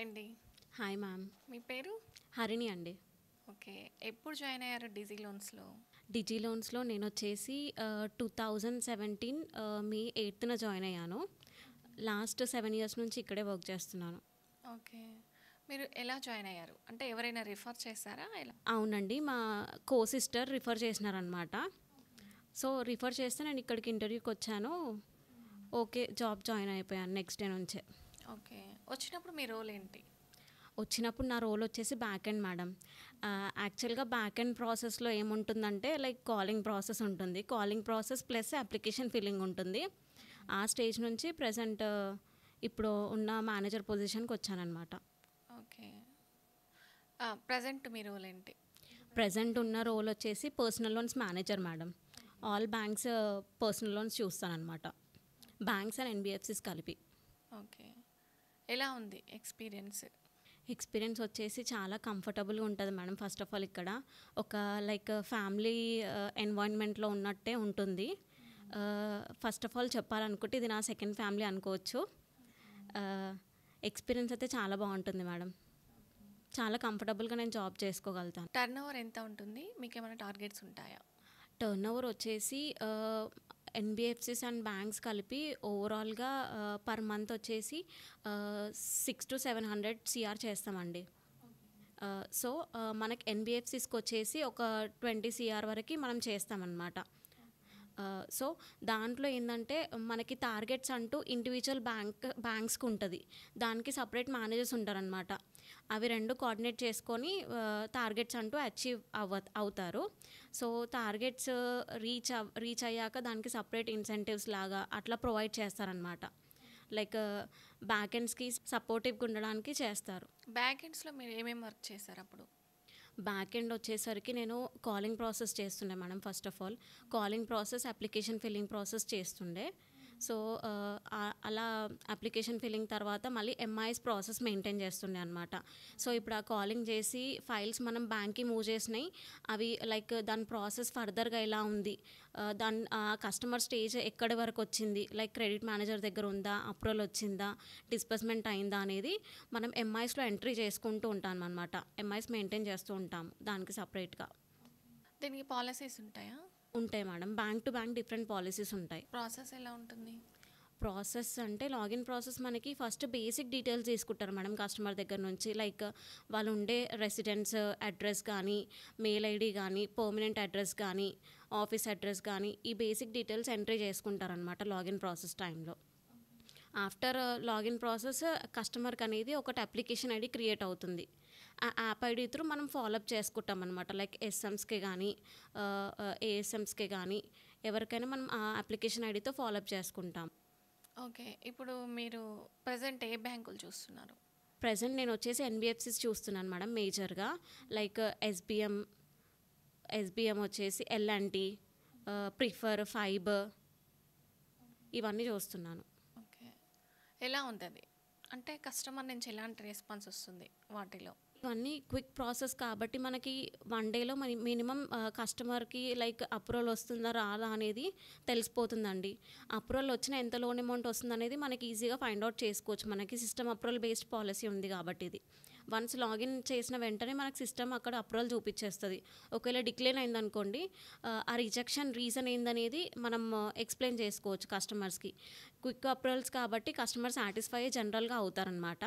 Hi అండి. Hi ma'am. మీ పేరు? హరిణి అండి. ఓకే. ఎప్పుడు జాయిన్ అయ్యారు డిజీ లోన్స్‌లో? డిజీ లోన్స్‌లో నేనొచ్చేసి 2017 మే 8న జాయిన్ అయ్యాను. లాస్ట్ 7 ఇయర్స్ నుంచి ఇక్కడే వర్క్ చేస్తున్నాను. ఓకే. మీరు ఎలా జాయిన్ అయ్యారు? అంటే ఎవరైనా రిఫర్ చేశారా? ఎలా? అవునండి. మా సిస్టర్ రిఫర్ చేసినారనమాట. సో, రిఫర్ చేస్తే నేను ఇక్కడికి ఇంటర్వ్యూకొచ్చాను. ఓకే. జాబ్ జాయిన్ అయిపోయాను నెక్స్ట్ డే నుంచే. ఓకే. వచ్చినప్పుడు మీ రోల్ ఏంటి? వచ్చినప్పుడు నా రోల్ వచ్చేసి బ్యాక్ ఎండ్ మేడం. యాక్చువల్‌గా బ్యాక్ ఎండ్ ప్రాసెస్‌లో ఏముంటుందంటే లైక్ కాలింగ్ ప్రాసెస్ ఉంటుంది. Calling process plus application filling ఉంటుంది. ఆ స్టేజ్ నుంచి ప్రెజెంట్ ఇప్పుడు ఉన్న మేనేజర్ పొజిషన్‌కి వచ్చాననమాట. ఓకే. ప్రెజెంట్ మీ రోల్ ఏంటి? ప్రెజెంట్ ఉన్న రోల్ వచ్చేసి personal loans manager madam. All banks personal loans చూస్తాననమాట. బ్యాంక్స్ అండ్ ఎన్‌బీఎఫ్‌సీస్ కలిపి. ఓకే. ఎలా ఉంది ఎక్స్‌పీరియన్స్? ఎక్స్పీరియన్స్ వచ్చేసి చాలా కంఫర్టబుల్గా ఉంటుంది మేడం. ఫస్ట్ ఆఫ్ ఆల్ ఇక్కడ ఒక లైక్ ఫ్యామిలీ ఎన్వైర్న్మెంట్లో ఉన్నట్టే ఉంటుంది. ఫస్ట్ ఆఫ్ ఆల్ చెప్పాలనుకుంటే ఇది నా సెకండ్ ఫ్యామిలీ అనుకోవచ్చు. ఎక్స్పీరియన్స్ అయితే చాలా బాగుంటుంది మేడం. చాలా కంఫర్టబుల్గా నేను జాబ్ చేసుకోగలుగుతాను. టర్నోవర్ ఎంత ఉంటుంది? మీకేమైనా టార్గెట్స్ ఉంటాయా? టర్న్ ఓవర్ వచ్చేసి ఎన్బిఎఫ్సిస్ అండ్ బ్యాంక్స్ కలిపి ఓవరాల్గా పర్ మంత్ వచ్చేసి 600-700 CR చేస్తామండి. సో మనకి ఎన్బిఎఫ్సిస్కి వచ్చేసి ఒక 20 CR వరకు మనం చేస్తామన్నమాట. సో దాంట్లో ఏంటంటే మనకి టార్గెట్స్ అంటూ ఇండివిజువల్ బ్యాంక్స్కి ఉంటుంది. దానికి సపరేట్ మేనేజర్స్ ఉంటారనమాట. అవి రెండు కోఆర్డినేట్ చేసుకొని టార్గెట్స్ అంటూ అచీవ్ అవుతారు. సో టార్గెట్స్ రీచ్ అయ్యాక దానికి సపరేట్ ఇన్సెంటివ్స్ లాగా అట్లా ప్రొవైడ్ చేస్తారనమాట. లైక్ బ్యాక్ ఎండ్స్కి సపోర్టివ్గా ఉండడానికి చేస్తారు. బ్యాక్ ఎండ్స్‌లో మీరు ఏమేమి వర్క్ చేశారు అప్పుడు? బ్యాక్ ఎండ్ వచ్చేసరికి నేను కాలింగ్ ప్రాసెస్ చేస్తుండే madam. First of all calling process, application filling process చేస్తుండే. సో అలా అప్లికేషన్ ఫిల్లింగ్ తర్వాత మళ్ళీ ఎంఐఎస్ ప్రాసెస్ మెయింటైన్ చేస్తుండే అనమాట. సో ఇప్పుడు ఆ కాలింగ్ చేసి ఫైల్స్ మనం బ్యాంక్కి మూవ్ చేసినాయి, అవి లైక్ దాని ప్రాసెస్ ఫర్దర్గా ఎలా ఉంది, దాని కస్టమర్ స్టేజ్ ఎక్కడి వరకు వచ్చింది, లైక్ క్రెడిట్ మేనేజర్ దగ్గర ఉందా, అప్రూవల్ వచ్చిందా, డిస్బర్స్మెంట్ అయిందా అనేది మనం ఎంఐఎస్లో ఎంట్రీ చేసుకుంటూ ఉంటాం అనమాట. ఎంఐఎస్ మెయింటైన్ చేస్తూ ఉంటాము దానికి సపరేట్గా. దీనికి పాలిసీస్ ఉంటాయా? ఉంటాయి madam. Bank to bank different policies ఉంటాయి. ప్రాసెస్ ఎలా ఉంటుంది? ప్రాసెస్ అంటే లాగిన్ ప్రాసెస్ మనకి ఫస్ట్ బేసిక్ డీటెయిల్స్ తీసుకుంటారు మేడం కస్టమర్ దగ్గర నుంచి. లైక్ వాళ్ళు ఉండే రెసిడెన్స్ అడ్రస్ కానీ, మెయిల్ ఐడి కానీ, పర్మనెంట్ అడ్రస్ కానీ, ఆఫీస్ అడ్రస్ కానీ, ఈ బేసిక్ డీటెయిల్స్ ఎంట్రీ చేసుకుంటారనమాట లాగిన్ ప్రాసెస్ టైంలో. ఆఫ్టర్ లాగిన్ ప్రాసెస్ కస్టమర్కి అనేది ఒకటి అప్లికేషన్ ఐడి క్రియేట్ అవుతుంది. ఆ యాప్ ఐడి త్రూ మనం ఫాలోఅప్ చేసుకుంటాం అనమాట. లైక్ ఎస్ఎమ్స్కి కానీ ఏఎస్ఎమ్స్కి కానీ ఎవరికైనా మనం ఆ అప్లికేషన్ ఐడితో ఫాలోఅప్ చేసుకుంటాం. ఓకే. ఇప్పుడు మీరు ప్రెజెంట్ ఏ బ్యాంకులు చూస్తున్నారు? ప్రెజెంట్ నేను వచ్చేసి ఎన్బిఎఫ్సిస్ చూస్తున్నాను మేడం మేజర్గా. లైక్ ఎస్బిఎం వచ్చేసి ఎల్ఎన్టీ, ప్రిఫర్, ఫైబర్ ఇవన్నీ చూస్తున్నాను. ఓకే. ఎలా ఉందది? అంటే కస్టమర్ నుంచి ఎలాంటి రెస్పాన్స్ వస్తుంది వాటిలో? ఇవన్నీ క్విక్ ప్రాసెస్ కాబట్టి మనకి 1 డేలో మినిమం కస్టమర్కి లైక్ అప్రూవల్ వస్తుందా రాదా అనేది తెలిసిపోతుందండి. అప్రూవల్ వచ్చిన ఎంత లోన్ అమౌంట్ వస్తుంది అనేది మనకి ఈజీగా ఫైండ్ అవుట్ చేసుకోవచ్చు. మనకి సిస్టమ్ అప్రూవల్ బేస్డ్ పాలసీ ఉంది కాబట్టి ఇది. వన్స్ లాగిన్ చేసిన వెంటనే మనకు సిస్టమ్ అక్కడ అప్రూవల్ చూపించేస్తుంది. ఒకవేళ డిక్లైన్ అయిందనుకోండి, ఆ రిజెక్షన్ రీజన్ ఏందనేది మనం ఎక్స్ప్లెయిన్ చేసుకోవచ్చు కస్టమర్స్కి. క్విక్ అప్రూవల్స్ కాబట్టి కస్టమర్ సాటిస్ఫై జనరల్గా అవుతారనమాట.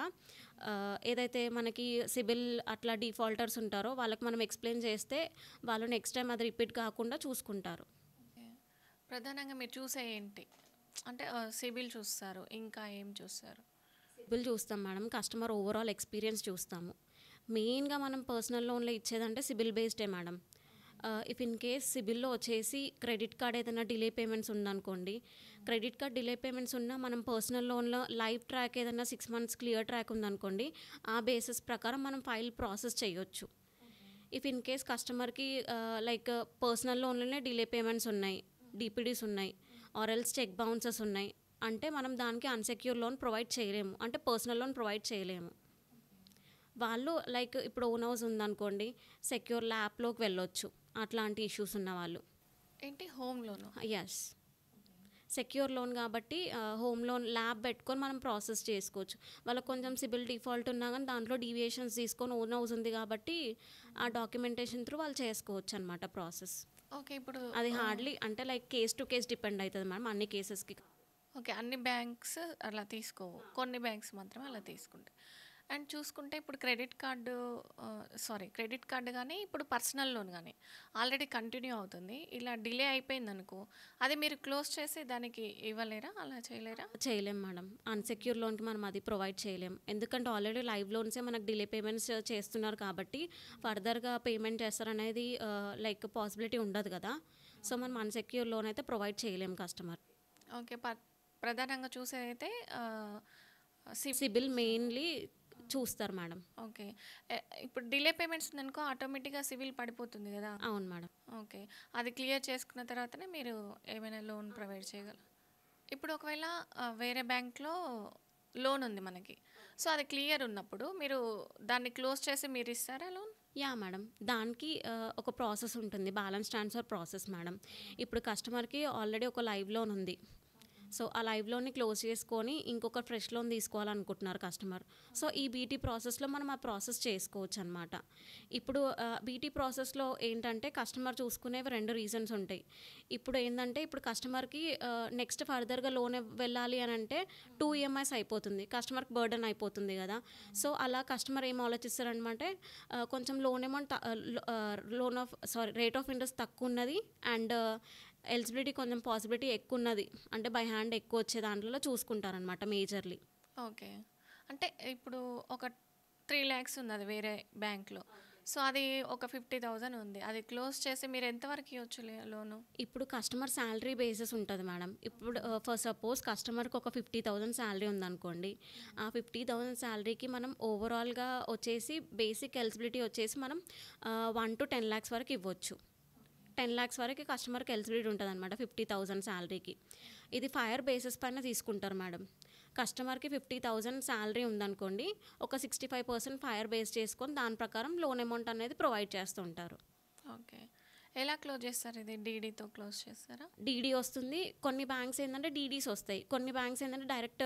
ఏదైతే మనకి సిబిల్ అట్లా డిఫాల్టర్స్ ఉంటారో వాళ్ళకి మనం ఎక్స్ప్లెయిన్ చేస్తే వాళ్ళు నెక్స్ట్ టైం అది రిపీట్ కాకుండా చూసుకుంటారు. ఓకే. ప్రధానంగా మీరు చూసే ఏంటి? అంటే సిబిల్ చూస్తారు. ఇంకా ఏం చూస్తారు? సిబిల్ చూస్తాం మేడం. కస్టమర్ ఓవరాల్ ఎక్స్పీరియన్స్ చూస్తాము. మెయిన్గా మనం పర్సనల్ లోన్లో ఇచ్చేదంటే సిబిల్ బేస్డే మేడం. ఇఫ్ ఇన్ కేస్ సిబిల్లో వచ్చేసి క్రెడిట్ కార్డ్ ఏదైనా డిలే పేమెంట్స్ ఉందనుకోండి, క్రెడిట్ కార్డ్ డిలే పేమెంట్స్ ఉన్నా మనం పర్సనల్ లోన్లో లైవ్ ట్రాక్ ఏదైనా 6 months క్లియర్ ట్రాక్ ఉందనుకోండి, ఆ బేసిస్ ప్రకారం మనం ఫైల్ ప్రాసెస్ చేయొచ్చు. ఇఫ్ ఇన్ కేస్ కస్టమర్కి లైక్ పర్సనల్ లోన్లోనే డిలే పేమెంట్స్ ఉన్నాయి, డిపిడీస్ ఉన్నాయి, ఆర్ ఎల్స్ చెక్ బౌన్సెస్ ఉన్నాయి అంటే మనం దానికి అన్సెక్యూర్ లోన్ ప్రొవైడ్ చేయలేము, అంటే పర్సనల్ లోన్ ప్రొవైడ్ చేయలేము. వాళ్ళు లైక్ ఇప్పుడు ఓన్ హౌస్ ఉందనుకోండి, సెక్యూర్ ల్యాప్లోకి వెళ్ళొచ్చు అట్లాంటి ఇష్యూస్ ఉన్న వాళ్ళు. ఏంటి home loan? Yes, secure loan కాబట్టి హోమ్ లోన్ ల్యాబ్ పెట్టుకొని మనం ప్రాసెస్ చేసుకోవచ్చు. వాళ్ళకి కొంచెం సిబిల్ డిఫాల్ట్ ఉన్నా కానీ దాంట్లో డీవియేషన్స్ తీసుకొని ఓన్ హౌస్ ఉంది కాబట్టి ఆ డాక్యుమెంటేషన్ త్రూ వాళ్ళు చేసుకోవచ్చు అనమాట ప్రాసెస్. ఓకే. ఇప్పుడు అది హార్డ్లీ అంటే like case to case depend అవుతుంది మేడం, అన్ని కేసెస్కి. ఓకే. అన్ని బ్యాంక్స్ అలా తీసుకోవు. కొన్ని బ్యాంక్స్ మాత్రమే అలా తీసుకుంటాయి. అండ్ చూసుకుంటే ఇప్పుడు క్రెడిట్ కార్డ్ గానీ, ఇప్పుడు పర్సనల్ లోన్ గానీ ఆల్రెడీ కంటిన్యూ అవుతుంది. ఇలా డిలే అయిపోయిందనుకో, అది మీరు క్లోజ్ చేసి దానికి ఇవ్వలేరా? అలా చేయలేరా? చేయలేం మేడం, అన్సెక్యూర్ లోన్కి మనం అది ప్రొవైడ్ చేయలేం. ఎందుకంటే ఆల్రెడీ లైవ్ లోన్సే మనకు డిలే పేమెంట్స్ చేస్తున్నారు కాబట్టి ఫర్దర్గా పేమెంట్ చేస్తారనేది లైక్ పాసిబిలిటీ ఉండదు కదా. సో మనం అన్సెక్యూర్ లోన్ అయితే ప్రొవైడ్ చేయలేం కస్టమర్. ఓకే. ప్రధానంగా చూసేదైతే సిబిల్ మెయిన్లీ చూస్తారు మేడం. ఓకే. ఇప్పుడు డిలే పేమెంట్స్ ఉందనుకో ఆటోమేటిక్‌గా సిబిల్ పడిపోతుంది గదా! అవును మేడం. ఓకే. అది క్లియర్ చేసుకున్న తర్వాతనే మీరు ఏమైనా లోన్ ప్రొవైడ్ చేయగలరు. ఇప్పుడు ఒకవేళ వేరే బ్యాంక్‌లో లోన్ ఉంది మనకి. సో, అది క్లియర్ ఉన్నప్పుడు మీరు దాన్ని క్లోజ్ చేసి మీరిస్తారా లోన్? మేడం, దానికి ఒక ప్రాసెస్ ఉంటుంది, బ్యాలెన్స్ ట్రాన్స్ఫర్ ప్రాసెస్ మేడం. ఇప్పుడు కస్టమర్కి ఆల్రెడీ ఒక లైవ్ లోన్ ఉంది. సో ఆ లైవ్ లోన్ని క్లోజ్ చేసుకొని ఇంకొక ఫ్రెష్ లోన్ తీసుకోవాలనుకుంటున్నారు కస్టమర్. సో ఈ బీటీ ప్రాసెస్లో మనం ఆ ప్రాసెస్ చేసుకోవచ్చు అనమాట. ఇప్పుడు బీటీ ప్రాసెస్లో ఏంటంటే కస్టమర్ చూసుకునేవి 2 రీజన్స్ ఉంటాయి. ఇప్పుడు ఏంటంటే ఇప్పుడు కస్టమర్కి నెక్స్ట్ ఫర్దర్గా లోన్ వెళ్ళాలి అని అంటే 2 EMIs అయిపోతుంది, కస్టమర్కి బర్డెన్ అయిపోతుంది కదా. సో అలా కస్టమర్ ఏం ఆలోచిస్తారనమాట, కొంచెం loan amount rate of interest తక్కువ ఉన్నది అండ్ ఎలిజిబిలిటీ కొంచెం పాసిబిలిటీ ఎక్కువ ఉన్నది అంటే బై హ్యాండ్ ఎక్కువ వచ్చే దాంట్లో చూసుకుంటారనమాట మేజర్లీ. ఓకే. అంటే ఇప్పుడు ఒక 3 lakhs ఉన్నది వేరే బ్యాంక్‌లో. సో, అది ఒక 50,000 ఉంది. అది క్లోజ్ చేసి మీరు ఎంతవరకు ఇవ్వచ్చు లోను? ఇప్పుడు కస్టమర్ శాలరీ బేసిస్ ఉంటుంది మేడం. ఇప్పుడు ఫర్ సపోజ్ కస్టమర్కి ఒక 50,000 శాలరీ ఉందనుకోండి. ఆ 50,000 శాలరీకి మనం ఓవరాల్గా వచ్చేసి బేసిక్ ఎలిజిబిలిటీ వచ్చేసి మనం 1 to 10 lakhs వరకు ఇవ్వచ్చు. 10 lakhs వరకు కస్టమర్కి ఎలిజిబిలిటీ ఉంటుంది అనమాట 50,000 శాలరీకి. ఇది ఫైర్ బేసిస్ పైన తీసుకుంటారు మేడం. కస్టమర్కి 50,000 శాలరీ ఉందనుకోండి, ఒక 65% ఫైర్ బేస్ చేసుకొని దాని ప్రకారం లోన్ అమౌంట్ అనేది ప్రొవైడ్ చేస్తుంటారు. ఓకే. ఎలా క్లోజ్ చేస్తారు? ఇది డీడీతో క్లోజ్ చేస్తారా? డీడీ వస్తుంది. కొన్ని బ్యాంక్స్ ఏంటంటే డీడీస్ వస్తాయి, కొన్ని బ్యాంక్స్ ఏంటంటే డైరెక్ట్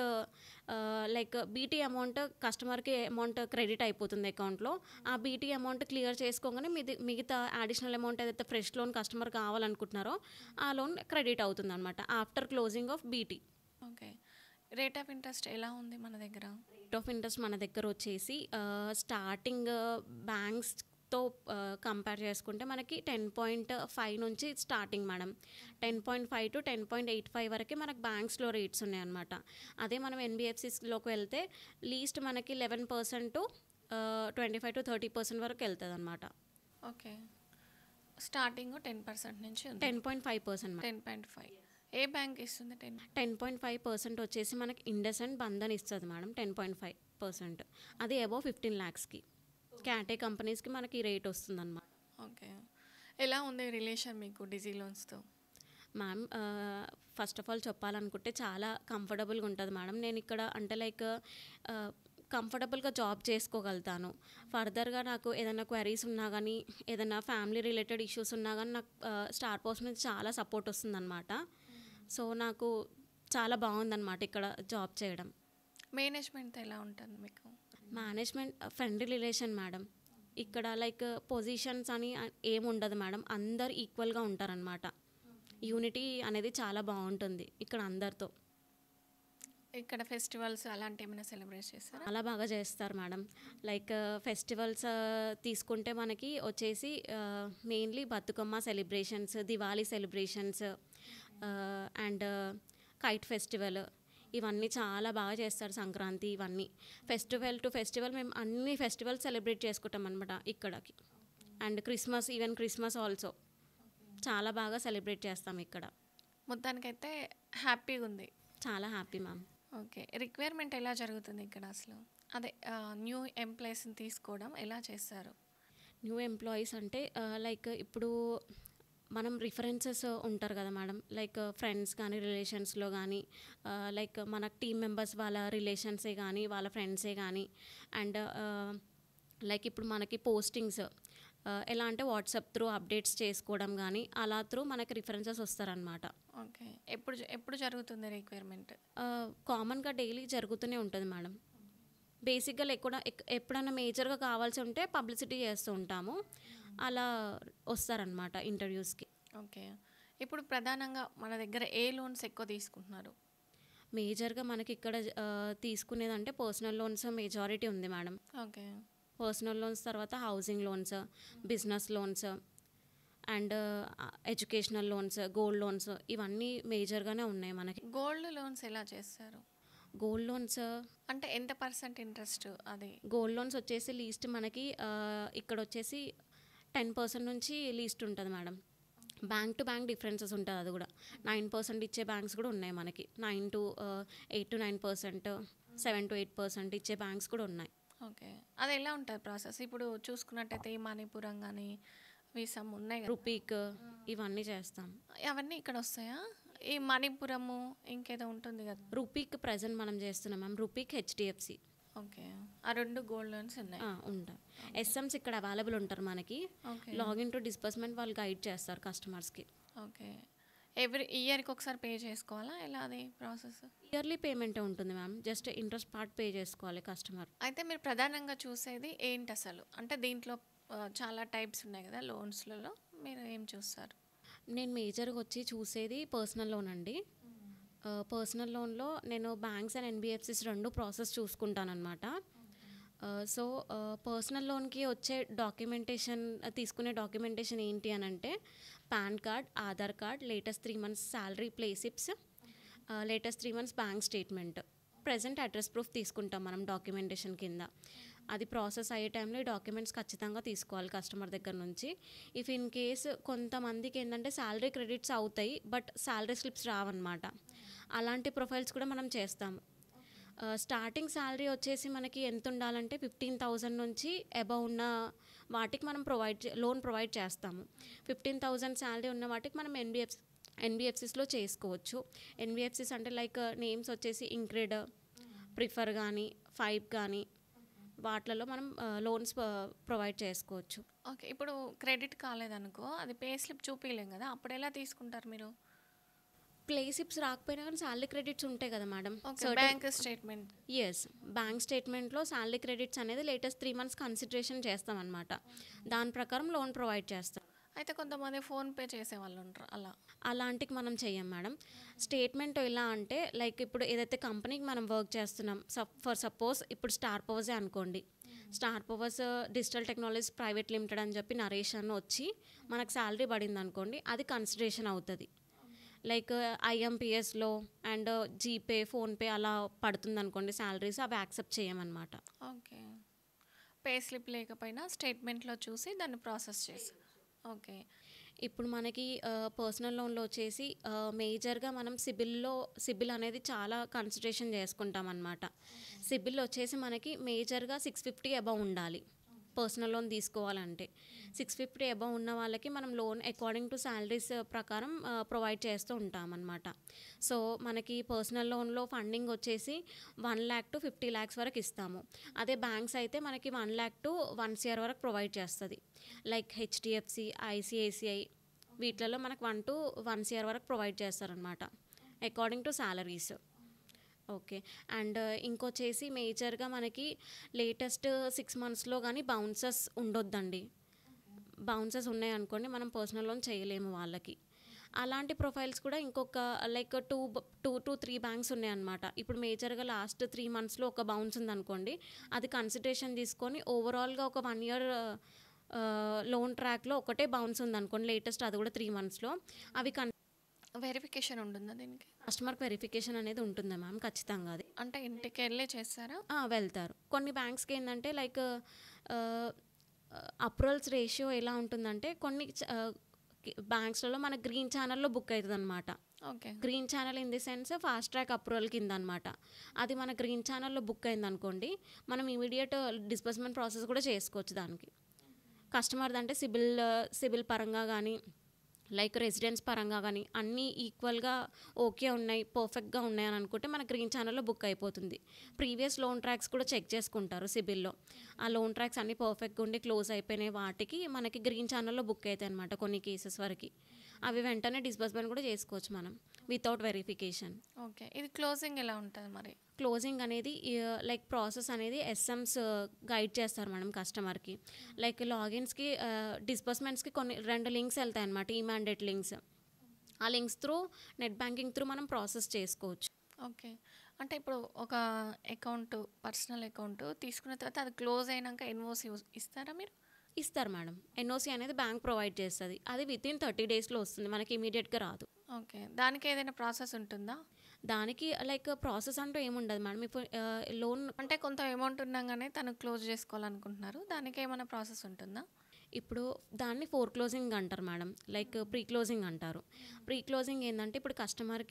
లైక్ బీటీ అమౌంట్ కస్టమర్కి అమౌంట్ క్రెడిట్ అయిపోతుంది అకౌంట్లో. ఆ బీటీ అమౌంట్ క్లియర్ చేసుకోగానే మిగతా అడిషనల్ అమౌంట్ ఏదైతే ఫ్రెష్ లోన్ కస్టమర్ కావాలనుకుంటున్నారో ఆ లోన్ క్రెడిట్ అవుతుంది అనమాట after closing of BT. Okay. Rate of interest ఎలా ఉంది మన దగ్గర? రేట్ ఆఫ్ ఇంట్రెస్ట్ మన దగ్గర వచ్చేసి స్టార్టింగ్ బ్యాంక్స్తో కంపేర్ చేసుకుంటే మనకి 10.5 నుంచి స్టార్టింగ్ మేడం. 10.5 to 10.85 వరకు మనకి బ్యాంక్స్లో రేట్స్ ఉన్నాయన్నమాట. అదే మనం ఎన్బిఎఫ్సిస్లోకి వెళ్తే లీస్ట్ మనకి 11% to 25 to 30% వరకు వెళ్తుంది అనమాట. ఓకే. స్టార్టింగ్ 10% నుంచి ఉంది. 10.5% మేడం. 10.5. ఏ బ్యాంక్ ఇస్తుంది 10? 10.5% వచ్చేసి మనకి ఇండస్ అండ్ బంధన్ ఇస్తుంది మేడం 10.5%. అది అబౌవ్ 15 lakhsకి. క్యాటే కంపెనీస్కి మనకి రేట్ వస్తుంది అనమాట. ఓకే. ఎలా ఉంది రిలేషన్ మీకు డిజీ లోన్స్తో? మ్యామ్, ఫస్ట్ ఆఫ్ ఆల్ చెప్పాలనుకుంటే చాలా కంఫర్టబుల్గా ఉంటుంది మేడం. నేను ఇక్కడ అంటే లైక్ కంఫర్టబుల్గా జాబ్ చేసుకోగలుగుతాను. ఫర్దర్గా నాకు ఏదైనా క్వైరీస్ ఉన్నా కానీ, ఏదైనా ఫ్యామిలీ రిలేటెడ్ ఇష్యూస్ ఉన్నా కానీ నాకు స్టార్ పోస్ట్ నుంచి చాలా సపోర్ట్ వస్తుందన్నమాట. సో నాకు చాలా బాగుందన్నమాట ఇక్కడ జాబ్ చేయడం. మేనేజ్మెంట్ ఎలా ఉంటుంది మీకు? Management friendly relation madam. ఇక్కడ లైక్ పొజిషన్స్ అని ఏముండదు మేడం, అందరు ఈక్వల్గా ఉంటారనమాట. యూనిటీ అనేది చాలా బాగుంటుంది ఇక్కడ అందరితో. ఇక్కడ ఫెస్టివల్స్ అలాంటి ఏమైనా సెలబ్రేట్ చేస్తారా? చాలా బాగా చేస్తారు మేడం. లైక్ ఫెస్టివల్స్ తీసుకుంటే మనకి వచ్చేసి mainly Bathukamma celebrations, Diwali celebrations and kite festival, ఇవన్నీ చాలా బాగా చేస్తారు. సంక్రాంతి, ఇవన్నీ ఫెస్టివల్ టు ఫెస్టివల్ మేము అన్ని ఫెస్టివల్స్ సెలబ్రేట్ చేసుకుంటాం అనమాట ఇక్కడికి. And Christmas, even Christmas also చాలా బాగా సెలబ్రేట్ చేస్తాం ఇక్కడ. మొత్తానికైతే హ్యాపీగా ఉంది. చాలా హ్యాపీ మ్యామ్. ఓకే. రిక్వైర్మెంట్ ఎలా జరుగుతుంది ఇక్కడ అసలు? అదే న్యూ ఎంప్లాయీస్ని తీసుకోవడం ఎలా చేస్తారు? న్యూ ఎంప్లాయీస్ అంటే లైక్ ఇప్పుడు మనం రిఫరెన్సెస్ ఉంటారు కదా మేడం, లైక్ ఫ్రెండ్స్ కానీ రిలేషన్స్లో కానీ, లైక్ మన టీమ్ మెంబర్స్ వాళ్ళ రిలేషన్సే కానీ వాళ్ళ ఫ్రెండ్సే కానీ, అండ్ లైక్ ఇప్పుడు మనకి పోస్టింగ్స్ ఎలా అంటే వాట్సాప్ త్రూ అప్డేట్స్ చేసుకోవడం కానీ అలా త్రూ మనకి రిఫరెన్సెస్ వస్తారనమాట. ఓకే. ఎప్పుడు జరుగుతుంది రిక్వైర్మెంట్? కామన్గా డైలీ జరుగుతూనే ఉంటుంది మేడం. బేసిక్గా ఎప్పుడైనా మేజర్గా కావాల్సి ఉంటే పబ్లిసిటీ చేస్తూ ఉంటాము, అలా వస్తారనమాట ఇంటర్వ్యూస్కి. ఓకే. ఇప్పుడు ప్రధానంగా మన దగ్గర ఏ లోన్స్ ఎక్కువ తీసుకుంటున్నారు? మేజర్గా మనకి ఇక్కడ తీసుకునేదంటే పర్సనల్ లోన్స్ మెజారిటీ ఉంది మేడం. ఓకే. పర్సనల్ లోన్స్ తర్వాత housing loans, business loans and educational loans, gold loans ఇవన్నీ మేజర్గానే ఉన్నాయి మనకి. గోల్డ్ లోన్స్ ఎలా చేస్తారు? గోల్డ్ లోన్స్ అంటే ఎంత పర్సెంట్ ఇంట్రెస్ట్ అది? గోల్డ్ లోన్స్ వచ్చేసి లీస్ట్ మనకి ఇక్కడ వచ్చేసి 10% నుంచి లీస్ట్ ఉంటుంది madam. Bank to bank differences ఉంటుంది, అది కూడా 9% ఇచ్చే బ్యాంక్స్ కూడా ఉన్నాయి మనకి. 8 to 9%, 7 to 8% ఇచ్చే బ్యాంక్స్ కూడా ఉన్నాయి. ఓకే. అది ఎలా ఉంటుంది ప్రాసెస్? ఇప్పుడు చూసుకున్నట్టయితే ఈ మణిపురం కానీ వీసమ్ ఉన్నాయి కదా, రూపీక్ ఇవన్నీ చేస్తాం. అవన్నీ ఇక్కడ వస్తాయా? ఈ మణిపురము ఇంకేదో ఉంటుంది కదా. రూపీక్ ప్రజెంట్ మనం చేస్తున్నాం మ్యామ్. రూపీక్ HDFC okay. ఆ 2 గోల్డ్ లోన్స్ ఉన్నాయి. ఉంటాయి. ఎస్ఎమ్స్ ఇక్కడ అవైలబుల్ ఉంటారు మనకి. ఓకే. లాగిన్ టు డిస్బర్స్మెంట్ వాళ్ళు గైడ్ చేస్తారు కస్టమర్స్కి. ఓకే. ఎవ్రీ ఇయర్కి ఒకసారి పే చేసుకోవాలా? ఎలా అది ప్రాసెస్? ఇయర్లీ పేమెంటే ఉంటుంది ma'am. Just interest part pay చేసుకోవాలి కస్టమర్. అయితే మీరు ప్రధానంగా చూసేది ఏంటి అసలు? అంటే దీంట్లో చాలా టైప్స్ ఉన్నాయి కదా లోన్స్లలో, మీరు ఏం చూస్తారు? నేను మేజర్గా వచ్చి చూసేది పర్సనల్ లోన్ అండి. పర్సనల్ లోన్లో నేను బ్యాంక్స్ అండ్ ఎన్బిఎఫ్సిస్ 2 ప్రాసెస్ చూసుకుంటానమాట. సో పర్సనల్ లోన్కి వచ్చే డాక్యుమెంటేషన్, తీసుకునే డాక్యుమెంటేషన్ ఏంటి అని అంటే PAN card, Aadhaar card, latest 3 months salary pay slips, latest 3 months bank statement, present address proof తీసుకుంటాం మనం డాక్యుమెంటేషన్ కింద. అది ప్రాసెస్ అయ్యే టైంలో ఈ డాక్యుమెంట్స్ ఖచ్చితంగా తీసుకోవాలి కస్టమర్ దగ్గర నుంచి. ఇఫ్ ఇన్ కేస్ కొంతమందికి ఏంటంటే శాలరీ క్రెడిట్స్ అవుతాయి బట్ శాలరీ స్లిప్స్ రావన్నమాట. అలాంటి ప్రొఫైల్స్ కూడా మనం చేస్తాము. స్టార్టింగ్ శాలరీ వచ్చేసి మనకి ఎంత ఉండాలంటే 15,000 నుంచి అబవ్ ఉన్న వాటికి మనం లోన్ ప్రొవైడ్ చేస్తాము. 15,000 శాలరీ ఉన్న వాటికి మనం ఎన్బిఎఫ్సిస్లో చేసుకోవచ్చు. ఎన్బిఎఫ్సిస్ అంటే లైక్ నేమ్స్ వచ్చేసి ఇంక్రెడ్, ప్రిఫర్ కానీ, ఫైబ్ కానీ వాటిలలో మనం లోన్స్ ప్రొవైడ్ చేసుకోవచ్చు. ఓకే. ఇప్పుడు క్రెడిట్ కాలేదనుకో, అది పే స్లిప్ చూపించలేం కదా, అప్పుడు ఎలా తీసుకుంటారు మీరు? ప్లే స్లిప్స్ రాకపోయినా కానీ శాలరీ క్రెడిట్స్ ఉంటాయి కదా madam. Okay. Bank statement. Yes, bank స్టేట్మెంట్లో శాలరీ క్రెడిట్స్ అనేది లేటెస్ట్ 3 months కన్సిడరేషన్ చేస్తామన్నమాట. దాని ప్రకారం లోన్ ప్రొవైడ్ చేస్తాం. అయితే కొంతమంది ఫోన్పే చేసే వాళ్ళు ఉంటారు, అలాంటికి మనం చెయ్యం మేడం. స్టేట్మెంట్ ఎలా అంటే లైక్ ఇప్పుడు ఏదైతే కంపెనీకి మనం వర్క్ చేస్తున్నాం, ఫర్ సపోజ్ ఇప్పుడు స్టార్ పవర్సే అనుకోండి. Star powers digital technologies private limited అని చెప్పి నరేషన్ వచ్చి మనకు శాలరీ పడింది అనుకోండి, అది కన్సిడరేషన్ అవుతుంది. లైక్ ఐఎంపిఎస్లో అండ్ జీపే, ఫోన్పే అలా పడుతుంది అనుకోండి శాలరీస్, అవి యాక్సెప్ట్ చేయమన్నమాట. ఓకే. పే స్లిప్ లేకపోయినా స్టేట్మెంట్లో చూసి దాన్ని ప్రాసెస్ చేసి. ఓకే. ఇప్పుడు మనకి పర్సనల్ లోన్లో వచ్చేసి మేజర్గా మనం సిబిల్ అనేది చాలా కన్సిడరేషన్ చేసుకుంటాం అన్నమాట. సిబిల్ వచ్చేసి మనకి మేజర్గా 650 అబవ్ ఉండాలి పర్సనల్ లోన్ తీసుకోవాలంటే. 650 అబవ్ ఉన్న వాళ్ళకి మనం లోన్ అకార్డింగ్ టు శాలరీస్ ప్రకారం ప్రొవైడ్ చేస్తూ ఉంటాం అన్నమాట. సో మనకి పర్సనల్ లోన్లో ఫండింగ్ వచ్చేసి 1 lakh to 50 lakhs వరకు ఇస్తాము. అదే బ్యాంక్స్ అయితే మనకి 1 lakh to 1 crore వరకు ప్రొవైడ్ చేస్తుంది. లైక్ హెచ్డిఎఫ్సి, ఐసిఐసిఐ వీటిలలో మనకు 1 to 1 crore వరకు ప్రొవైడ్ చేస్తారనమాట according to salaries. Okay. And ఇంకొచ్చేసి మేజర్గా మనకి లేటెస్ట్ 6 monthsలో కానీ బౌన్సెస్ ఉండొద్దండి. బౌన్సెస్ ఉన్నాయనుకోండి మనం పర్సనల్ లోన్ చేయలేము వాళ్ళకి. అలాంటి ప్రొఫైల్స్ కూడా ఇంకొక లైక్ 2 to 3 బ్యాంక్స్ ఉన్నాయన్నమాట. ఇప్పుడు మేజర్గా లాస్ట్ 3 monthsలో ఒక బౌన్స్ ఉందనుకోండి, అది కన్సిడరేషన్ తీసుకొని ఓవరాల్గా ఒక 1 year లోన్ ట్రాక్లో ఒకటే బౌన్స్ ఉందనుకోండి లేటెస్ట్, అది కూడా 3 monthsలో. అవి వెరిఫికేషన్ ఉంటుందా దీనికి? కస్టమర్కి వెరిఫికేషన్ అనేది ఉంటుందా మ్యామ్? ఖచ్చితంగా. అది అంటే ఇంటికి వెళ్ళే చేస్తారా? వెళ్తారు. కొన్ని బ్యాంక్స్కి ఏంటంటే లైక్ అప్రూవల్స్ రేషియో ఎలా ఉంటుందంటే కొన్ని బ్యాంక్స్లలో మన గ్రీన్ ఛానల్లో బుక్ అవుతుంది అనమాట. Okay. Green channel in the sense fast track approval కింద అనమాట. అది మన గ్రీన్ ఛానల్లో బుక్ అయింది అనుకోండి, మనం ఇమీడియట్ డిస్బర్స్మెంట్ ప్రాసెస్ కూడా చేసుకోవచ్చు దానికి. కస్టమర్ది అంటే సిబిల్ పరంగా కానీ లైక్ రెసిడెన్స్ పరంగా కానీ అన్నీ ఈక్వల్గా ఓకే ఉన్నాయి, పర్ఫెక్ట్గా ఉన్నాయి అని అనుకుంటే మన గ్రీన్ ఛానల్లో బుక్ అయిపోతుంది. ప్రీవియస్ లోన్ ట్రాక్స్ కూడా చెక్ చేసుకుంటారు సిబిల్లో. ఆ లోన్ ట్రాక్స్ అన్నీ పర్ఫెక్ట్గా ఉండి క్లోజ్ అయిపోయినాయి వాటికి మనకి గ్రీన్ ఛానల్లో బుక్ అవుతాయి అనమాట కొన్ని కేసెస్ వరకు. అవి వెంటనే డిస్బర్స్మెంట్ కూడా చేసుకోవచ్చు మనం వితౌట్ వెరిఫికేషన్. ఓకే. ఇది క్లోజింగ్ ఎలా ఉంటుంది మరి? క్లోజింగ్ అనేది లైక్ ప్రాసెస్ అనేది ఎస్ఎమ్స్ గైడ్ చేస్తారు మేడం కస్టమర్కి. లైక్ లాగిన్స్కి డిస్బర్స్మెంట్స్కి కొన్ని 2 లింక్స్ వెళ్తాయి అనమాట, ఈ మ్యాండేట్ లింక్స్. ఆ links through net banking through మనం ప్రాసెస్ చేసుకోవచ్చు. ఓకే. అంటే ఇప్పుడు ఒక అకౌంట్, పర్సనల్ అకౌంట్ తీసుకున్న తర్వాత అది క్లోజ్ అయినాక ఎన్ఓసి ఇస్తారా మీరు? ఇస్తారు మేడం. ఎన్ఓసి అనేది బ్యాంక్ ప్రొవైడ్ చేస్తుంది. అది వితిన్ 30 డేస్లో వస్తుంది, మనకి ఇమీడియట్గా రాదు. ఓకే. దానికి ఏదైనా ప్రాసెస్ ఉంటుందా? దానికి లైక్ ప్రాసెస్ అంటూ ఏముండదు మేడం. ఇప్పుడు లోన్ అంటే కొంత అమౌంట్ ఉన్నాగానే తను క్లోజ్ చేసుకోవాలనుకుంటున్నారు, దానికి ఏమైనా ప్రాసెస్ ఉంటుందా? ఇప్పుడు దాన్ని ఫోర్ క్లోజింగ్ అంటారు మేడం, లైక్ ప్రీ క్లోజింగ్ అంటారు. ప్రీ క్లోజింగ్ ఏంటంటే ఇప్పుడు కస్టమర్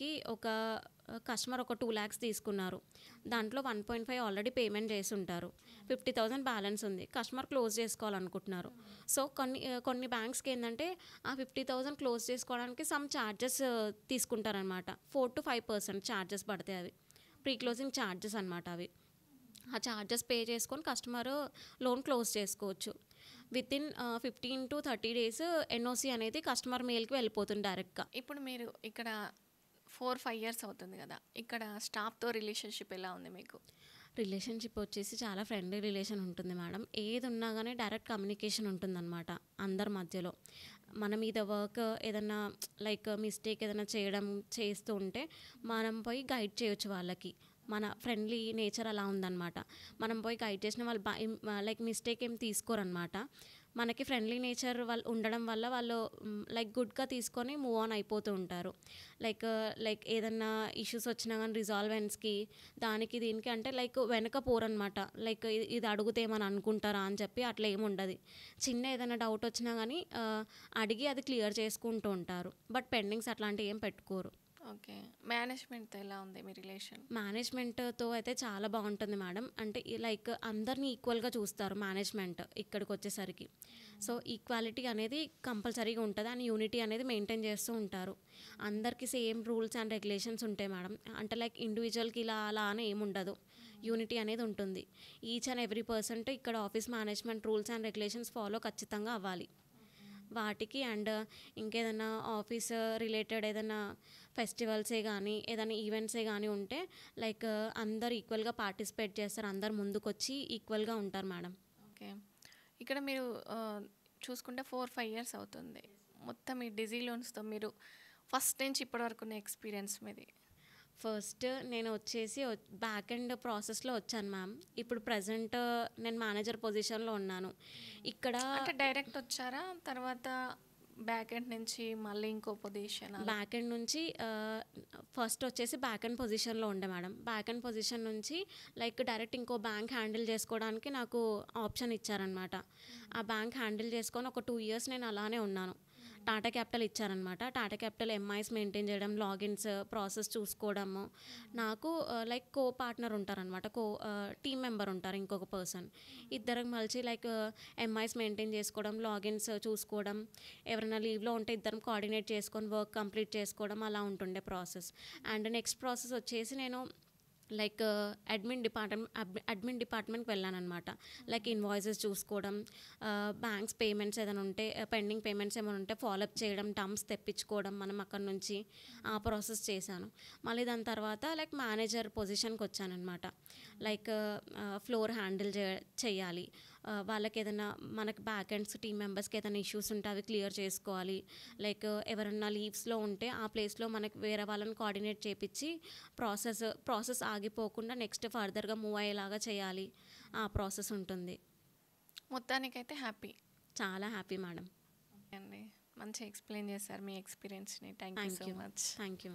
ఒక 2 lakhs తీసుకున్నారు, దాంట్లో 1.5 ఆల్రెడీ పేమెంట్ చేసి ఉంటారు, 50,000 బ్యాలెన్స్ ఉంది, కస్టమర్ క్లోజ్ చేసుకోవాలనుకుంటున్నారు. సో కొన్ని బ్యాంక్స్కి ఏంటంటే ఆ 50,000 క్లోజ్ చేసుకోవడానికి సమ్ ఛార్జెస్ తీసుకుంటారనమాట. 4 to 5% ఛార్జెస్ పడతాయి, అవి ప్రీ క్లోజింగ్ ఛార్జెస్ అనమాట. అవి ఆ ఛార్జెస్ పే చేసుకొని కస్టమర్ లోన్ క్లోజ్ చేసుకోవచ్చు. వితిన్ 15 to 30 days ఎన్ఓసి అనేది కస్టమర్ మెయిల్కి వెళ్ళిపోతుంది డైరెక్ట్గా. ఇప్పుడు మీరు ఇక్కడ 4-5 years అవుతుంది కదా, ఇక్కడ స్టాఫ్తో రిలేషన్షిప్ ఎలా ఉంది మీకు? రిలేషన్షిప్ వచ్చేసి చాలా ఫ్రెండ్లీ రిలేషన్ ఉంటుంది మేడం. ఏది ఉన్నా కానీ డైరెక్ట్ కమ్యూనికేషన్ ఉంటుందన్నమాట అందరి మధ్యలో. మన మీద వర్క్ ఏదన్నా లైక్ మిస్టేక్ ఏదైనా చేస్తూ ఉంటే మనం పోయి గైడ్ చేయొచ్చు వాళ్ళకి. మన ఫ్రెండ్లీ నేచర్ అలా ఉందన్నమాట. మనం పోయి గైడ్ చేసిన వాళ్ళు లైక్ మిస్టేక్ ఏం తీసుకోరనమాట. మనకి ఫ్రెండ్లీ నేచర్ వాళ్ళు ఉండడం వల్ల వాళ్ళు లైక్ గుడ్గా తీసుకొని మూవ్ ఆన్ అయిపోతూ ఉంటారు. లైక్ ఏదన్నా ఇష్యూస్ వచ్చినా కానీ రిజాల్వెన్స్కి దానికి దీనికి అంటే లైక్ వెనక పోరనమాట. లైక్ ఇది అడిగితే ఏమని అనుకుంటారా అని చెప్పి అట్లా ఏమి ఉండదు. చిన్న ఏదైనా డౌట్ వచ్చినా కానీ అడిగి అది క్లియర్ చేసుకుంటూ ఉంటారు. బట్ పెండింగ్స్ అట్లాంటివి ఏం పెట్టుకోరు. ఓకే. మేనేజ్మెంట్తో ఎలా ఉంది మీ రిలేషన్? మేనేజ్మెంట్తో అయితే చాలా బాగుంటుంది మేడం. అంటే లైక్ అందరినీ ఈక్వల్గా చూస్తారు మేనేజ్మెంట్ ఇక్కడికి వచ్చేసరికి. సో ఈక్వాలిటీ అనేది కంపల్సరీగా ఉంటుంది అండ్ యూనిటీ అనేది మెయింటైన్ చేస్తూ ఉంటారు. అందరికీ సేమ్ రూల్స్ అండ్ రెగ్యులేషన్స్ ఉంటాయి మేడం. అంటే లైక్ ఇండివిజువల్కి ఇలా అలా అని ఏముండదు, యూనిటీ అనేది ఉంటుంది. ఈచ్ అండ్ ఎవ్రీ పర్సెంట్ ఇక్కడ office management rules and regulations follow ఖచ్చితంగా అవ్వాలి వాటికి. అండ్ ఇంకేదైనా ఆఫీస్ రిలేటెడ్ ఏదైనా ఫెస్టివల్సే కానీ ఏదైనా ఈవెంట్సే కానీ ఉంటే లైక్ అందరు ఈక్వల్గా పార్టిసిపేట్ చేస్తారు, అందరు ముందుకొచ్చి ఈక్వల్గా ఉంటారు మేడం. ఓకే. ఇక్కడ మీరు చూసుకుంటే 4-5 years అవుతుంది. మొత్తం ఈ డిజీ లోన్స్తో మీరు ఫస్ట్ నుంచి ఇప్పటి వరకు ఉన్న ఎక్స్పీరియన్స్ మీది? ఫస్ట్ నేను వచ్చేసి బ్యాక్ ఎండ్ ప్రాసెస్లో వచ్చాను మ్యామ్. ఇప్పుడు ప్రజెంట్ నేను మేనేజర్ పొజిషన్లో ఉన్నాను ఇక్కడ. అంటే డైరెక్ట్ వచ్చారా, తర్వాత బ్యాక్ ఎండ్ నుంచి మళ్ళీ ఇంకో పొజిషన్? బ్యాక్ ఎండ్ నుంచి ఫస్ట్ వచ్చేసి బ్యాక్ ఎండ్ పొజిషన్లో ఉండే మేడం. బ్యాక్ ఎండ్ పొజిషన్ నుంచి లైక్ డైరెక్ట్ ఇంకో బ్యాంక్ హ్యాండిల్ చేసుకోవడానికి నాకు ఆప్షన్ ఇచ్చారనమాట. ఆ బ్యాంక్ హ్యాండిల్ చేసుకొని ఒక 2 years నేను అలానే ఉన్నాను. టాటా క్యాపిటల్ ఇచ్చారనమాట. టాటా క్యాపిటల్ ఎంఐస్ మెయింటైన్ చేయడం, లాగిన్స్ ప్రాసెస్ చూసుకోవడము. నాకు లైక్ కో పార్ట్నర్ ఉంటారనమాట, టీమ్ మెంబర్ ఉంటారు ఇంకొక పర్సన్. ఇద్దరికి మలిచి లైక్ ఎంఐస్ మెయింటైన్ చేసుకోవడం, లాగిన్స్ చూసుకోవడం, ఎవరైనా లీవ్లో ఉంటే ఇద్దరం కోఆర్డినేట్ చేసుకొని వర్క్ కంప్లీట్ చేసుకోవడం అలా ఉంటుండే ప్రాసెస్. అండ్ నెక్స్ట్ ప్రాసెస్ వచ్చేసి నేను లైక్ అడ్మిన్ డిపార్ట్మెంట్కి వెళ్ళాను అనమాట. లైక్ ఇన్వాయిసెస్ చూసుకోవడం, బ్యాంక్స్ పేమెంట్స్ ఏదైనా ఉంటే పెండింగ్ పేమెంట్స్ ఏమైనా ఉంటే ఫాలోఅప్ చేయడం, టర్మ్స్ తెప్పించుకోవడం మనం అక్కడ నుంచి ఆ ప్రాసెస్ చేశాను. మళ్ళీ దాని తర్వాత లైక్ మేనేజర్ పొజిషన్కి వచ్చానమాట. లైక్ ఫ్లోర్ హ్యాండిల్ చేయాలి, వాళ్ళకి ఏదైనా మనకి బ్యాక్ ఎండ్స్ టీమ్ మెంబర్స్కి ఏదైనా ఇష్యూస్ ఉంటే అవి క్లియర్ చేసుకోవాలి. లైక్ ఎవరైనా లీవ్స్లో ఉంటే ఆ ప్లేస్లో మనకి వేరే వాళ్ళని కోఆర్డినేట్ చేయించి ప్రాసెస్ ఆగిపోకుండా నెక్స్ట్ ఫర్దర్గా మూవ్ అయ్యేలాగా చేయాలి. ఆ ప్రాసెస్ ఉంటుంది. మొత్తానికైతే హ్యాపీ? చాలా హ్యాపీ మేడం. అండి, మంచిగా ఎక్స్ప్లెయిన్ చేశారు మీ ఎక్స్పీరియన్స్ని. Thank you so much. Thank you.